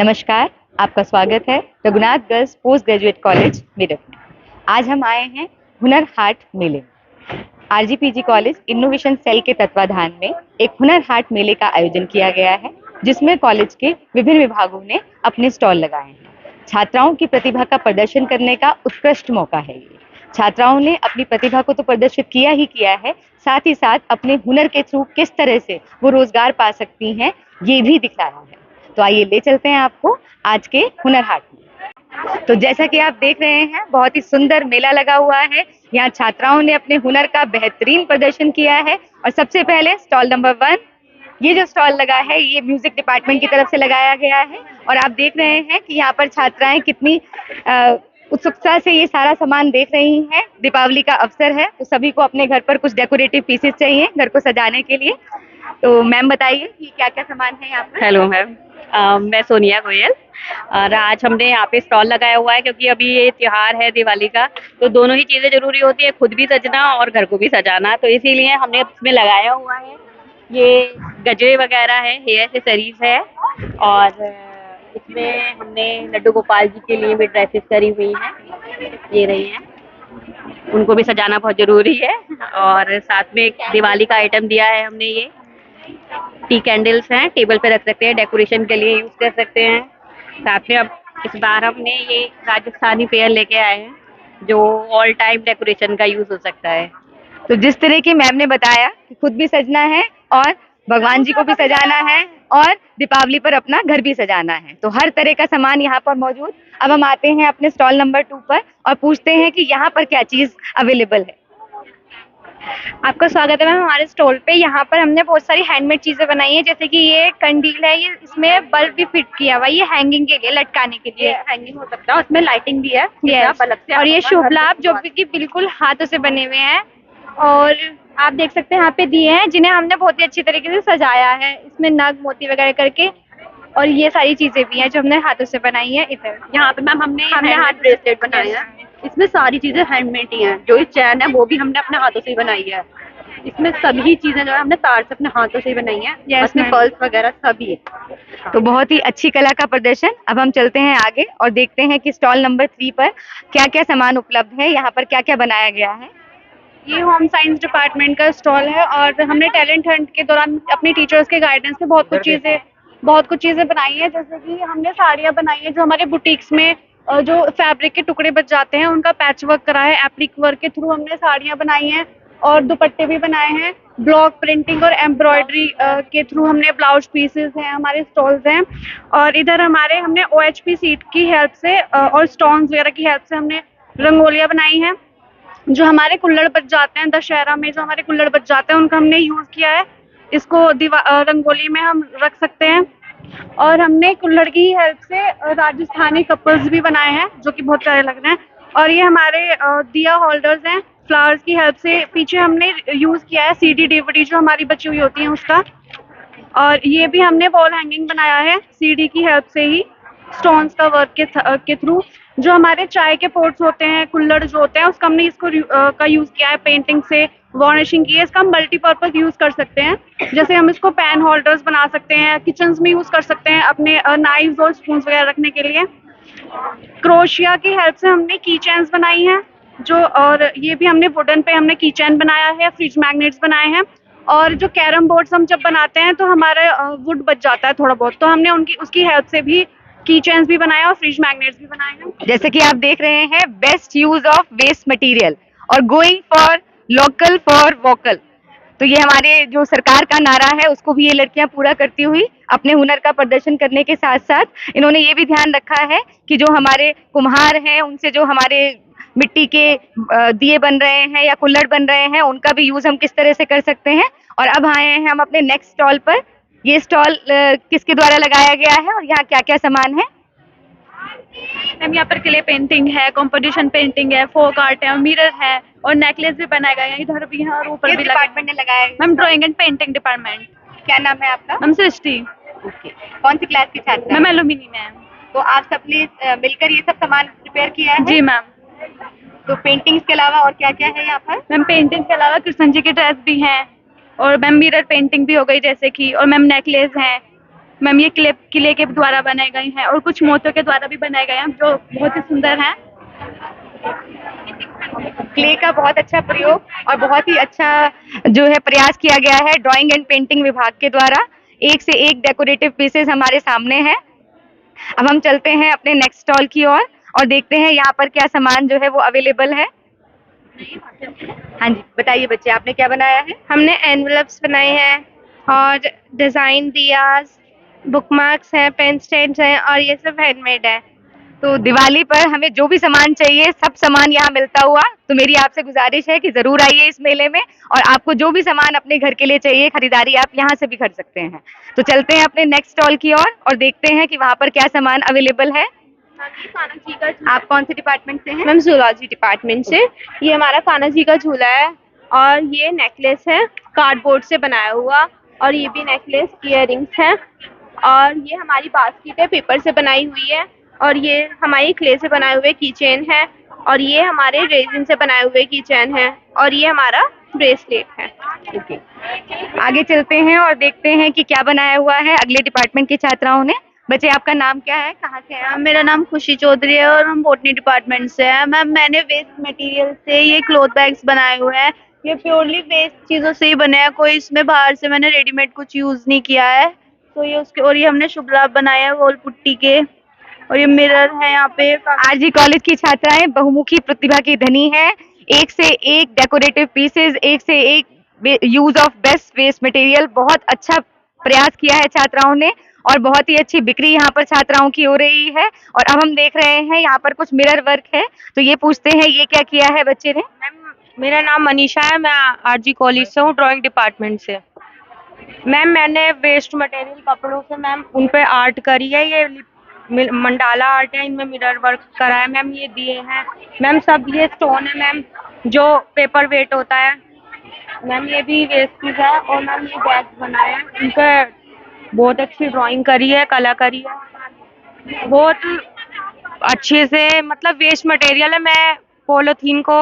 नमस्कार, आपका स्वागत है Raghunath girls post graduate college Meerut में। आज हम आए हैं हुनर हाट मेले में। आरजीपीजी कॉलेज इनोवेशन सेल के तत्वाधान में एक हुनर हाट मेले का आयोजन किया गया है, जिसमें कॉलेज के विभिन्न विभागों ने अपने स्टॉल लगाए हैं। छात्राओं की प्रतिभा का प्रदर्शन करने का उत्कृष्ट मौका है ये। छात्राओं ने अपनी प्रतिभा को तो प्रदर्शित किया ही किया है, साथ ही साथ अपने हुनर के थ्रू किस तरह से वो रोजगार पा सकती हैं, ये भी दिखाया है। तो आइए ले चलते हैं आपको आज के हुनर हाट में। तो जैसा कि आप देख रहे हैं, बहुत ही सुंदर मेला लगा हुआ है। यहाँ छात्राओं ने अपने हुनर का बेहतरीन प्रदर्शन किया है। और सबसे पहले स्टॉल नंबर 1, ये जो स्टॉल लगा है ये म्यूजिक डिपार्टमेंट की तरफ से लगाया गया है। और आप देख रहे हैं कि यहाँ पर छात्राएं कितनी उत्सुकता से ये सारा सामान देख रही हैं। दीपावली का अवसर है तो सभी को अपने घर पर कुछ डेकोरेटिव पीसेस चाहिए घर को सजाने के लिए। तो मैम बताइए कि क्या क्या सामान है यहाँ पर। हेलो मैम, मैं सोनिया गोयल और आज हमने यहाँ पे स्टॉल लगाया हुआ है क्योंकि अभी ये त्योहार है दिवाली का, तो दोनों ही चीज़ें जरूरी होती है, खुद भी सजना और घर को भी सजाना। तो इसीलिए हमने इसमें लगाया हुआ है। ये गजरे वगैरह है, हेयर एक्सेसरीज है और इसमें हमने लड्डू गोपाल जी के लिए भी ड्रेसेस करी हुई हैं, ये रही हैं, उनको भी सजाना बहुत जरूरी है। और साथ में एक दिवाली का आइटम दिया है हमने, ये टी कैंडल्स हैं, टेबल पे रख सकते हैं, डेकोरेशन के लिए यूज कर सकते हैं। साथ में अब इस बार हमने ये राजस्थानी पेयर लेके आए हैं जो ऑल टाइम डेकोरेशन का यूज हो सकता है। तो जिस तरह की मैम ने बताया कि खुद भी सजना है और भगवान जी को भी सजाना है और दीपावली पर अपना घर भी सजाना है, तो हर तरह का सामान यहाँ पर मौजूद। अब हम आते हैं अपने स्टॉल नंबर 2 पर और पूछते हैं कि यहाँ पर क्या चीज अवेलेबल है। आपका स्वागत है मैम हमारे स्टॉल पे। यहाँ पर हमने बहुत सारी हैंडमेड चीजें बनाई हैं, जैसे कि ये कंडील है, ये इसमें बल्ब भी फिट किया हुआ है, ये हैंगिंग के लिए, लटकाने के लिए हैंगिंग हो सकता है, उसमें लाइटिंग भी है। यस। और ये शुभ लाभ जो कि बिल्कुल हाथों से बने हुए हैं और आप देख सकते हैं यहाँ पे दिए हैं, जिन्हें हमने बहुत ही अच्छी तरीके से सजाया है, इसमें नग मोती वगैरह करके। और ये सारी चीजें भी हैं जो हमने हाथों से बनाई है। इधर यहाँ पे मैम हमने हाथ ब्रेसलेट बनाए हैं, इसमें सारी चीजें हैंडमेड ही हैं। जो ये चैन है वो भी हमने अपने हाथों से ही बनाई है। इसमें सभी चीजें जो है हमने तार से अपने हाथों से ही बनाई है। इसमें पर्ल्स वगैरह सभी है। तो बहुत ही अच्छी कला का प्रदर्शन। अब हम चलते हैं आगे और देखते हैं कि स्टॉल नंबर 3 पर क्या क्या सामान उपलब्ध है, यहाँ पर क्या क्या बनाया गया है। ये होम साइंस डिपार्टमेंट का स्टॉल है और हमने टैलेंट हंट के दौरान अपनी टीचर्स के गाइडेंस में बहुत कुछ चीजें बनाई हैं। जैसे कि हमने साड़ियाँ बनाई हैं जो हमारे बुटीक्स में जो फैब्रिक के टुकड़े बच जाते हैं उनका पैच वर्क करा है। एप्लिक वर्क के थ्रू हमने साड़ियाँ बनाई हैं और दुपट्टे भी बनाए हैं। ब्लॉक प्रिंटिंग और एम्ब्रॉयडरी के थ्रू हमने ब्लाउज पीसेस हैं, हमारे स्टॉल्स हैं। और इधर हमने OHP सीट की हेल्प से और स्टोन्स वगैरह की हेल्प से हमने रंगोलियाँ बनाई हैं। जो हमारे कुल्हड़ बच जाते हैं दशहरा में, जो हमारे कुल्हड़ बच जाते हैं उनका हमने यूज किया है। इसको रंगोली में हम रख सकते हैं। और हमने कुल्हड़ की हेल्प से राजस्थानी कपल्स भी बनाए हैं जो कि बहुत प्यारे लग रहे हैं। और ये हमारे दिया होल्डर्स हैं, फ्लावर्स की हेल्प से। पीछे हमने यूज किया है CD DVD जो हमारी बची हुई होती है उसका। और ये भी हमने वॉल हैंगिंग बनाया है CD की हेल्प से ही, स्टोन्स का वर्क के थ्रू। जो हमारे चाय के पोट्स होते हैं, कुल्हड़ जो होते हैं, उसका हमने इसको का यूज किया है, पेंटिंग से वार्निशिंग की है। इसका हम मल्टीपर्पज यूज कर सकते हैं, जैसे हम इसको पेन होल्डर्स बना सकते हैं, किचन में यूज कर सकते हैं अपने नाइव्स और स्पून वगैरह रखने के लिए। क्रोशिया की हेल्प से हमने की चेन्स बनाई हैं जो, और ये भी हमने वुडन पे हमने की चेन बनाया है, फ्रिज मैग्नेट्स बनाए हैं। और जो कैरम बोर्ड्स हम जब बनाते हैं तो हमारे वुड बच जाता है थोड़ा बहुत, तो हमने उसकी हेल्प से भी की चेन्स भी बनाए और फ्रिज मैग्नेट्स भी बनाए हैं। जैसे कि आप देख रहे हैं, best use of waste material और going for local for vocal. तो ये हमारे जो सरकार का नारा है उसको भी ये लड़कियां पूरा करती हुई अपने हुनर का प्रदर्शन करने के साथ साथ इन्होंने ये भी ध्यान रखा है कि जो हमारे कुम्हार हैं उनसे जो हमारे मिट्टी के दिए बन रहे हैं या कुल्हड़ बन रहे हैं उनका भी यूज हम किस तरह से कर सकते हैं। और अब आए हैं हम अपने नेक्स्ट स्टॉल पर। ये स्टॉल किसके द्वारा लगाया गया है और यहाँ क्या क्या सामान है। मैम यहाँ पर क्ले पेंटिंग है, कंपोजिशन पेंटिंग है, फोक आर्ट है, मिरर है और नेकलेस भी बनाया गया है। इधर भी है और ऊपर भी डिपार्टमेंट ने लगाया है। Ma'am drawing and painting department. क्या नाम है आपका। मैम सृष्टि। ओके, कौन सी क्लास की छात्रा। मैम एलुमिनी में। तो आप सबने मिलकर ये सब सामान प्रिपेयर किया है। जी मैम। तो पेंटिंग्स के अलावा और क्या क्या है यहाँ पर। मैम पेंटिंग्स के अलावा कृष्ण जी की ड्रेस भी हैं और मैम मिरर पेंटिंग भी हो गई जैसे कि, और मैम नेकलेस हैं मैम ये किले के द्वारा बनाए गए हैं और कुछ मोतियों के द्वारा भी बनाए गए हैं जो बहुत ही सुंदर हैं। क्ले का बहुत अच्छा प्रयोग और बहुत ही अच्छा जो है प्रयास किया गया है ड्राइंग एंड पेंटिंग विभाग के द्वारा। एक से एक डेकोरेटिव पीसेस हमारे सामने हैं। अब हम चलते हैं अपने नेक्स्ट स्टॉल की ओर और देखते हैं यहाँ पर क्या सामान जो है वो अवेलेबल है। हाँ जी, बताइए बच्चे, आपने क्या बनाया है? हमने एनवलप्स बनाए हैं और डिजाइन दियाज, बुकमार्क्स हैं, पेन स्टैंड्स हैं और ये सब हैंडमेड है। तो दिवाली पर हमें जो भी सामान चाहिए सब सामान यहाँ मिलता हुआ, तो मेरी आपसे गुजारिश है कि जरूर आइए इस मेले में और आपको जो भी सामान अपने घर के लिए चाहिए खरीदारी आप यहाँ से भी कर सकते हैं। तो चलते हैं अपने नेक्स्ट स्टॉल की ओर और देखते हैं कि वहाँ पर क्या सामान अवेलेबल है। आप कौन से डिपार्टमेंट से हैं? मैम जूलॉजी डिपार्टमेंट से। ये हमारा कान्हा जी का झूला है और ये नेकलेस है कार्डबोर्ड से बनाया हुआ और ये भी नेकलेस, इयररिंग्स हैं और ये हमारी बास्केट है पेपर से बनाई हुई है और ये हमारी क्ले से बनाए हुए की चेन है और ये हमारे रेजिन से बनाए हुए की चेन है और ये हमारा ब्रेसलेट है। ओके, आगे चलते हैं और देखते हैं कि क्या बनाया हुआ है अगले डिपार्टमेंट की छात्राओं ने। बच्चे, आपका नाम क्या है, कहाँ से हैं आप? मेरा नाम खुशी चौधरी है और हम बॉटनी डिपार्टमेंट से हैं। मैम मैंने वेस्ट मटेरियल से ये क्लॉथ बैग्स बनाए हुए हैं। ये प्योरली वेस्ट चीज़ों से ही बने हैं, कोई इसमें बाहर से मैंने रेडीमेड कुछ यूज़ नहीं किया है। तो ये उसके और ये हमने शुभ लाभ बनाया है वॉल पुट्टी के और ये मिरर है यहाँ पे। आरजी कॉलेज की छात्राएं बहुमुखी प्रतिभा की धनी है। एक से एक डेकोरेटिव पीसेस, एक से एक use of best waste material, बहुत अच्छा प्रयास किया है छात्राओं ने और बहुत ही अच्छी बिक्री यहाँ पर छात्राओं की हो रही है। और अब हम देख रहे हैं यहाँ पर कुछ मिरर वर्क है, तो ये पूछते हैं ये क्या किया है बच्चे ने। मैम मेरा नाम मनीषा है, मैं आरजी कॉलेज से हूँ, ड्राइंग डिपार्टमेंट से। मैम मैंने वेस्ट मटेरियल कपड़ों से मैम उन पे आर्ट करी है, ये मंडाला आर्ट है, इनमें मिरर वर्क करा है मैम। ये दिए हैं मैम, सब ये स्टोन है मैम जो पेपर वेट होता है मैम। ये भी वेस्ट चीज है और मैम ये बैग बनाया है, इनका बहुत अच्छी ड्राइंग करी है, कला करी है बहुत अच्छे से। मतलब वेस्ट मटेरियल है, मैं पॉलीथीन को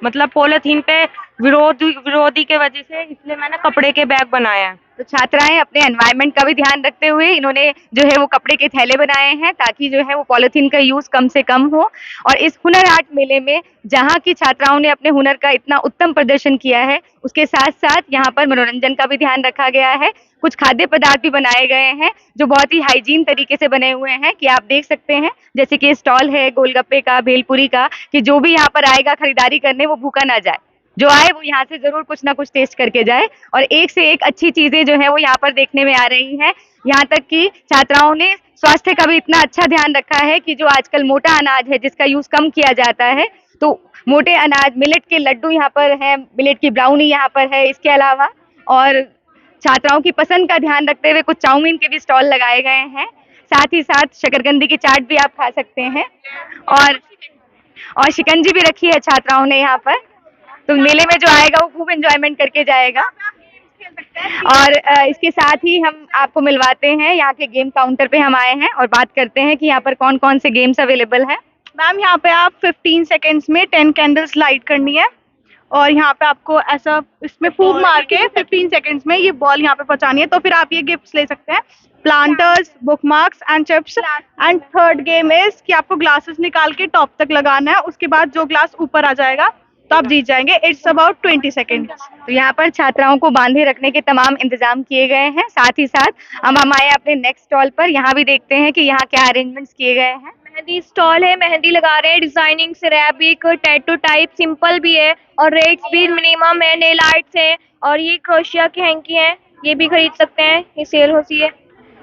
मतलब पॉलीथीन पे विरोधी के वजह से इसलिए मैंने कपड़े के बैग बनाए हैं। तो छात्राएं अपने एनवायरनमेंट का भी ध्यान रखते हुए इन्होंने जो है वो कपड़े के थैले बनाए हैं ताकि जो है वो पॉलीथीन का यूज कम से कम हो। और इस हुनर हाट मेले में जहाँ की छात्राओं ने अपने हुनर का इतना उत्तम प्रदर्शन किया है, उसके साथ साथ यहाँ पर मनोरंजन का भी ध्यान रखा गया है। कुछ खाद्य पदार्थ भी बनाए गए हैं जो बहुत ही हाइजीन तरीके से बने हुए हैं कि आप देख सकते हैं, जैसे कि स्टॉल है गोलगप्पे का, भेलपुरी का, कि जो भी यहाँ पर आएगा खरीदारी करने वो भूखा ना जाए, जो आए वो यहाँ से जरूर कुछ ना कुछ टेस्ट करके जाए। और एक से एक अच्छी चीजें जो है वो यहाँ पर देखने में आ रही हैं। यहाँ तक कि छात्राओं ने स्वास्थ्य का भी इतना अच्छा ध्यान रखा है कि जो आजकल मोटा अनाज है जिसका यूज कम किया जाता है, तो मोटे अनाज मिलेट के लड्डू यहाँ पर है, मिलेट की ब्राउनी यहाँ पर है। इसके अलावा और छात्राओं की पसंद का ध्यान रखते हुए कुछ चाउमीन के भी स्टॉल लगाए गए हैं। साथ ही साथ शकरकंदी की चाट भी आप खा सकते हैं और शिकंजी भी रखी है छात्राओं ने यहाँ पर। तो मेले में जो आएगा वो खूब एंजॉयमेंट करके जाएगा। और इसके साथ ही हम आपको मिलवाते हैं यहाँ के गेम काउंटर पे हम आए हैं और बात करते हैं कि यहाँ पर कौन कौन से गेम्स अवेलेबल हैं। मैम यहाँ पे आप 15 सेकेंड्स में 10 कैंडल्स लाइट करनी है और यहाँ पे आपको ऐसा इसमें फूक मार के 15 सेकेंड्स में ये बॉल यहाँ पे पहुँचानी है, तो फिर आप ये गिफ्ट्स ले सकते हैं, planters, bookmarks and chips. And third game is कि आपको ग्लासेस निकाल के टॉप तक लगाना है, उसके बाद जो ग्लास ऊपर आ जाएगा तो आप जीत जाएंगे। It's about 20 seconds. तो यहाँ पर छात्राओं को बांधे रखने के तमाम इंतजाम किए गए हैं। साथ ही साथ हम आए अपने नेक्स्ट स्टॉल पर, यहाँ भी देखते हैं कि यहाँ क्या अरेंजमेंट्स किए गए हैं। मेहंदी स्टॉल है, मेहंदी लगा रहे हैं, डिजाइनिंग सिरेबिक टैटू टाइप सिंपल भी है और रेट्स भी मिनिमम है। नेल आर्ट्स है और ये क्रोशिया की हैंकी है, ये भी खरीद सकते हैं, ये सेल होती है।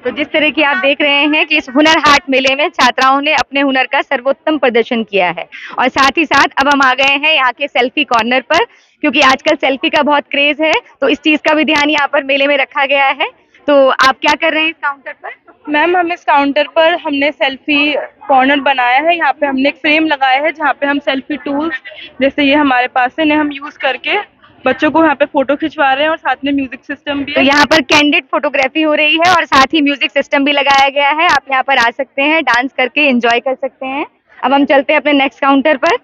तो जिस तरह की आप देख रहे हैं कि इस हुनर हाट मेले में छात्राओं ने अपने हुनर का सर्वोत्तम प्रदर्शन किया है। और साथ ही साथ अब हम आ गए हैं यहाँ के सेल्फी कॉर्नर पर, क्योंकि आजकल सेल्फी का बहुत क्रेज है, तो इस चीज का भी ध्यान यहाँ पर मेले में रखा गया है। तो आप क्या कर रहे हैं इस काउंटर पर? मैम हम इस काउंटर पर हमने सेल्फी कॉर्नर बनाया है। यहाँ पे हमने एक फ्रेम लगाया है जहाँ पे हम सेल्फी टूल्स जैसे ये हमारे पास है, हम यूज करके बच्चों को यहाँ पे फोटो खिंचवा रहे हैं और साथ में म्यूजिक सिस्टम भी है। तो यहाँ पर कैंडिड फोटोग्राफी हो रही है और साथ ही म्यूजिक सिस्टम भी लगाया गया है। आप यहाँ पर आ सकते हैं, डांस करके एंजॉय कर सकते हैं। अब हम चलते हैं अपने नेक्स्ट काउंटर पर।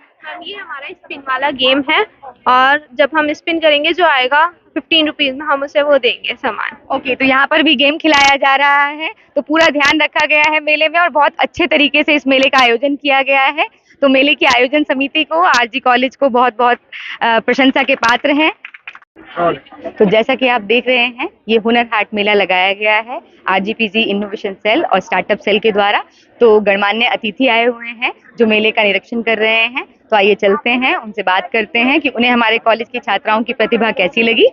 ये हमारा स्पिन वाला गेम है और जब हम स्पिन करेंगे जो आएगा 15 रुपीज में हम उसे वो देंगे सामान। ओके, तो यहाँ पर भी गेम खिलाया जा रहा है, तो पूरा ध्यान रखा गया है मेले में और बहुत अच्छे तरीके से इस मेले का आयोजन किया गया है। तो मेले की आयोजन समिति को, आरजी कॉलेज को बहुत बहुत प्रशंसा के पात्र हैं। तो जैसा कि आप देख रहे हैं, ये हुनर हाट मेला लगाया गया है आरजीपीजी इनोवेशन सेल और स्टार्टअप सेल के द्वारा। तो गणमान्य अतिथि आए हुए हैं जो मेले का निरीक्षण कर रहे हैं। तो आइए चलते हैं, उनसे बात करते हैं कि उन्हें हमारे कॉलेज की छात्राओं की प्रतिभा कैसी लगी।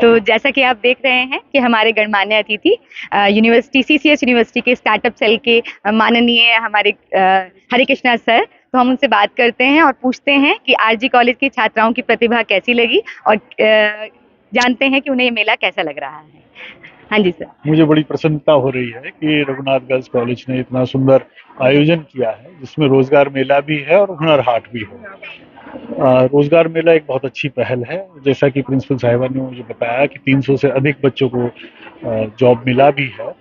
तो जैसा कि आप देख रहे हैं कि हमारे गणमान्य अतिथि यूनिवर्सिटी सीसीएस यूनिवर्सिटी के स्टार्टअप सेल के माननीय हमारे हरे कृष्णा सर, तो हम उनसे बात करते हैं और पूछते हैं कि आरजी कॉलेज की छात्राओं की प्रतिभा कैसी लगी और जानते हैं कि उन्हें ये मेला कैसा लग रहा है। हाँ जी सर। मुझे बड़ी प्रसन्नता हो रही है कि रघुनाथ गर्ल्स कॉलेज ने इतना सुंदर आयोजन किया है जिसमें रोजगार मेला भी है और हुनर हाट भी है। रोजगार मेला एक बहुत अच्छी पहल है। जैसा कि प्रिंसिपल साहिबा ने मुझे बताया कि 300 से अधिक बच्चों को जॉब मिला भी है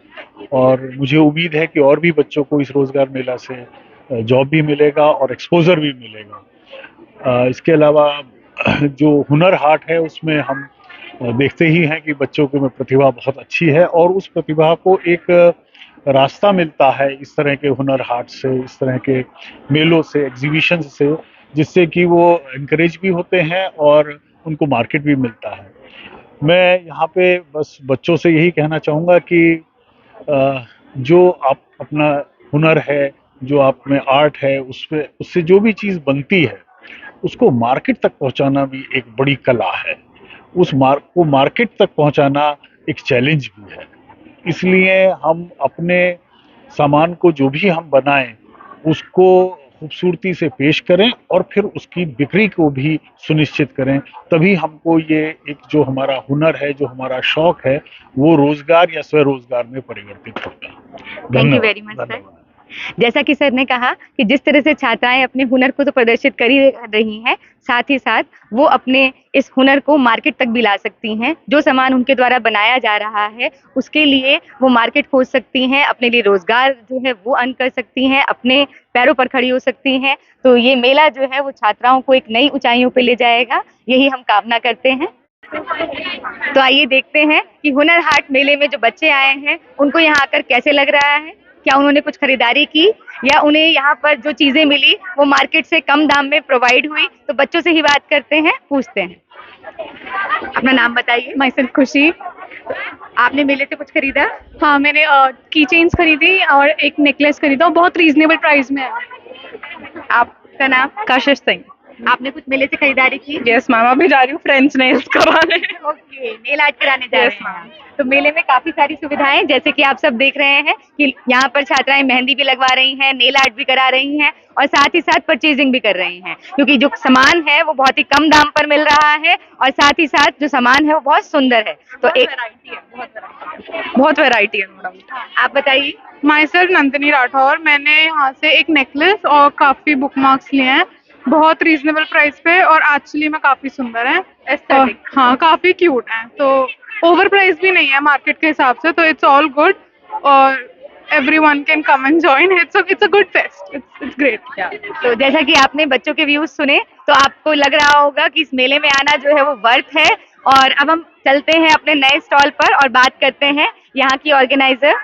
और मुझे उम्मीद है कि और भी बच्चों को इस रोजगार मेला से जॉब भी मिलेगा और एक्सपोजर भी मिलेगा। इसके अलावा जो हुनर हाट है उसमें हम देखते ही हैं कि बच्चों के में प्रतिभा बहुत अच्छी है और उस प्रतिभा को एक रास्ता मिलता है इस तरह के हुनर हाट से, इस तरह के मेलों से, एग्जीबिशन से, जिससे कि वो इनकरेज भी होते हैं और उनको मार्केट भी मिलता है। मैं यहाँ पे बस बच्चों से यही कहना चाहूँगा कि जो आप अपना हुनर है, जो आप में आर्ट है, उससे जो भी चीज़ बनती है उसको मार्केट तक पहुँचाना भी एक बड़ी कला है। को मार्केट तक पहुँचाना एक चैलेंज भी है। इसलिए हम अपने सामान को जो भी हम बनाएं उसको खूबसूरती से पेश करें और फिर उसकी बिक्री को भी सुनिश्चित करें, तभी हमको ये एक जो हमारा हुनर है, जो हमारा शौक है, वो रोजगार या स्वरोजगार में परिवर्तित होगा। Thank you very much sir. जैसा कि सर ने कहा कि जिस तरह से छात्राएं अपने हुनर को तो प्रदर्शित कर ही रही हैं, साथ ही साथ वो अपने इस हुनर को मार्केट तक भी ला सकती हैं। जो सामान उनके द्वारा बनाया जा रहा है उसके लिए वो मार्केट खोज सकती हैं, अपने लिए रोजगार जो है वो अर्न कर सकती हैं, अपने पैरों पर खड़ी हो सकती हैं। तो ये मेला जो है वो छात्राओं को एक नई ऊंचाइयों पे ले जाएगा, यही हम कामना करते हैं। तो आइए देखते हैं कि हुनर हाट मेले में जो बच्चे आए हैं उनको यहाँ आकर कैसे लग रहा है, क्या उन्होंने कुछ खरीदारी की या उन्हें यहाँ पर जो चीजें मिली वो मार्केट से कम दाम में प्रोवाइड हुई। तो बच्चों से ही बात करते हैं, पूछते हैं। अपना नाम बताइए। माई सेल्फ खुशी। तो आपने मेले से कुछ खरीदा? हाँ, मैंने की चेन्स खरीदी और एक नेकलेस खरीदा और बहुत रीजनेबल प्राइस में है। आपका नाम? कशिश सिंह। आपने कुछ मेले से खरीदारी की? यस मैम, अभी जा रही हूँ फ्रेंच नेल्स कराने। ओके, नेल आर्ट कराने जा Yes, रहे हैं। तो मेले में काफी सारी सुविधाएं, जैसे कि आप सब देख रहे हैं कि यहाँ पर छात्राएं मेहंदी भी लगवा रही हैं, नेल आर्ट भी करा रही हैं और साथ ही साथ परचेजिंग भी कर रही हैं, क्योंकि जो सामान है वो बहुत ही कम दाम पर मिल रहा है और साथ ही साथ जो सामान है वो बहुत सुंदर है। तो एक बहुत वैरायटी है मैडम। आप बताइए। My self Nandini Rathore. मैंने यहाँ से एक नेकलेस और काफी बुक मार्क्स लिए हैं बहुत रीजनेबल प्राइस पे और एक्चुअली में काफी सुंदर है। हाँ, काफी क्यूट है, तो ओवर प्राइस भी नहीं है मार्केट के हिसाब से, तो इट्स ऑल गुड और everyone can come and join. It's a good fest. It's great. तो जैसा कि आपने बच्चों के व्यूज सुने तो आपको लग रहा होगा कि इस मेले में आना जो है वो वर्थ है। और अब हम चलते हैं अपने नए स्टॉल पर और बात करते हैं यहाँ की ऑर्गेनाइजर।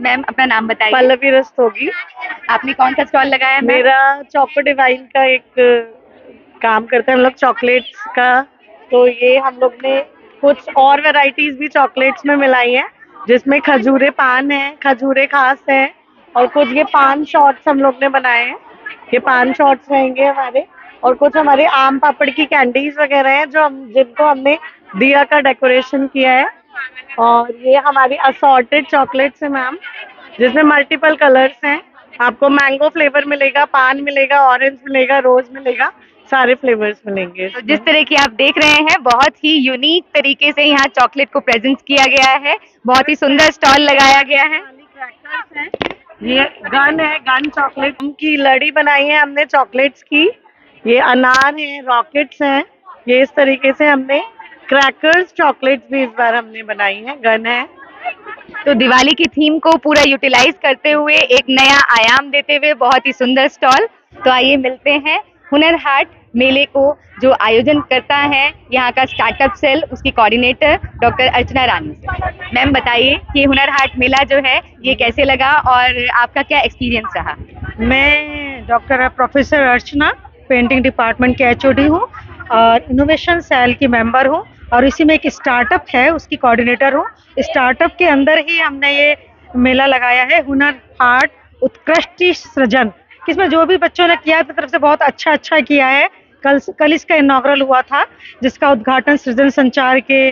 मैम, अपना नाम बताइए। पल्लवी रस्तोगी। आपने कौन सा स्टॉल लगाया? मेरा चॉको डिवाइन का एक काम करते हैं हम लोग चॉकलेट्स का, तो ये हम लोग ने कुछ और वैरायटीज भी चॉकलेट्स में मिलाई हैं, जिसमें खजूरे पान है, खजूरे खास है और कुछ ये पान शॉट्स हम लोग ने बनाए हैं। ये पान शॉट्स रहेंगे हमारे और कुछ हमारे आम पापड़ की कैंडीज वगैरह हैं जो जिनको हमने दिया का डेकोरेशन किया है। और ये हमारी असॉर्टेड चॉकलेट्स है मैम, जिसमें मल्टीपल कलर्स हैं। आपको मैंगो फ्लेवर मिलेगा, पान मिलेगा, ऑरेंज मिलेगा, रोज मिलेगा, सारे फ्लेवर्स मिलेंगे। तो जिस तरह की आप देख रहे हैं बहुत ही यूनिक तरीके से यहाँ चॉकलेट को प्रेजेंट किया गया है, बहुत ही सुंदर स्टॉल लगाया गया है। ये गन है, गन चॉकलेट की लड़ी बनाई है हमने चॉकलेट्स की। ये अनार है, रॉकेट्स हैं, ये इस तरीके से हमने क्रैकर्स चॉकलेट्स भी इस बार हमने बनाई है, गन है। तो दिवाली की थीम को पूरा यूटिलाइज करते हुए एक नया आयाम देते हुए बहुत ही सुंदर स्टॉल। तो आइए मिलते हैं हुनर हाट मेले को जो आयोजन करता है यहाँ का स्टार्टअप सेल, उसकी कोऑर्डिनेटर डॉक्टर अर्चना रानी से। मैम बताइए कि हुनर हाट मेला जो है ये कैसे लगा और आपका क्या एक्सपीरियंस रहा? मैं डॉक्टर प्रोफेसर अर्चना पेंटिंग डिपार्टमेंट के HOD हूँ और इनोवेशन सेल की मेंबर हूँ और इसी में एक स्टार्टअप है उसकी कोऑर्डिनेटर हूँ। स्टार्टअप के अंदर ही हमने ये मेला लगाया है हुनर हाट उत्कृष्ट सृजन, इसमें जो भी बच्चों ने किया अपनी तरफ से बहुत अच्छा किया है। कल इसका इनॉग्रल हुआ था जिसका उद्घाटन सृजन संचार के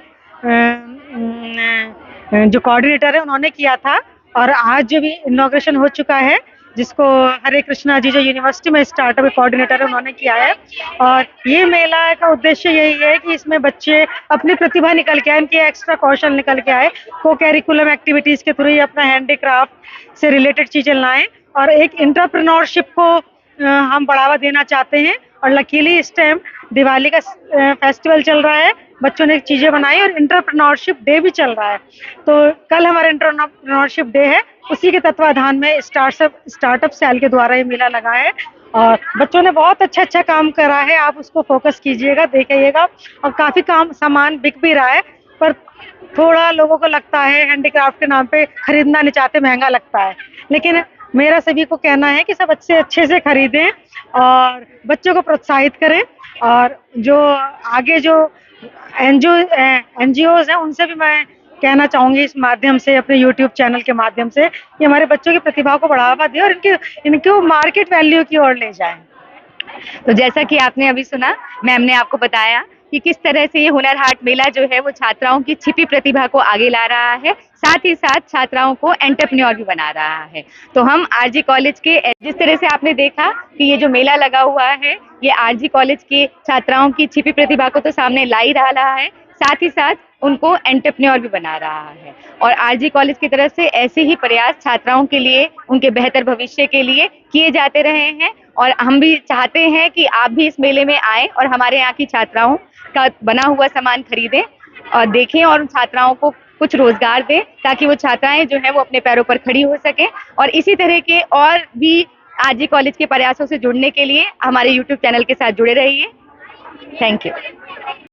जो कोऑर्डिनेटर है उन्होंने किया था और आज जो भी इनॉग्रेशन हो चुका है जिसको हरे कृष्णा जी जो यूनिवर्सिटी में स्टार्टअप कोऑर्डिनेटर है उन्होंने किया है। और ये मेला का उद्देश्य यही है कि इसमें बच्चे अपनी प्रतिभा निकल के आए, इनके एक्स्ट्रा कौशल निकल के आए, को कैरिकुलम एक्टिविटीज के थ्रू अपना हैंडीक्राफ्ट से रिलेटेड चीजें लाएं और एक एंटरप्रेन्योरशिप को हम बढ़ावा देना चाहते हैं। और लकीली इस टाइम दिवाली का फेस्टिवल चल रहा है, बच्चों ने चीजें बनाई और एंटरप्रेन्योरशिप डे भी चल रहा है, तो कल हमारा एंटरप्रेन्योरशिप डे है, उसी के तत्वाधान में स्टार्टअप सेल के द्वारा ये मेला लगा है और बच्चों ने बहुत अच्छा काम करा है। आप उसको फोकस कीजिएगा, देखिएगा और काफी सामान बिक भी रहा है, पर थोड़ा लोगों को लगता है हैंडीक्राफ्ट के नाम पे खरीदना नहीं चाहते, महंगा लगता है, लेकिन मेरा सभी को कहना है कि सब अच्छे से खरीदें और बच्चों को प्रोत्साहित करें। और जो आगे जो NGOs हैं उनसे भी मैं कहना चाहूंगी इस माध्यम से, अपने YouTube चैनल के माध्यम से, कि हमारे बच्चों की प्रतिभा को बढ़ावा दें और इनको मार्केट वैल्यू की ओर ले जाएं। तो जैसा कि आपने अभी सुना, मैम ने आपको बताया कि किस तरह से ये हुनर हाट मेला जो है वो छात्राओं की छिपी प्रतिभा को आगे ला रहा है, साथ ही साथ छात्राओं को एंटरप्रेन्योर भी बना रहा है। तो हम RG कॉलेज के, जिस तरह से आपने देखा कि ये जो मेला लगा हुआ है ये RG कॉलेज के छात्राओं की छिपी प्रतिभा को तो सामने ला ही रहा है, साथ ही साथ उनको एंटरप्रेन्योर भी बना रहा है। और RG कॉलेज की तरफ से ऐसे ही प्रयास छात्राओं के लिए, उनके बेहतर भविष्य के लिए किए जाते रहे हैं और हम भी चाहते हैं कि आप भी इस मेले में आए और हमारे यहाँ की छात्राओं का बना हुआ सामान खरीदें और देखें और उन छात्राओं को कुछ रोजगार दें, ताकि वो छात्राएं जो है वो अपने पैरों पर खड़ी हो सकें। और इसी तरह के और भी RG कॉलेज के प्रयासों से जुड़ने के लिए हमारे YouTube चैनल के साथ जुड़े रहिए। Thank you.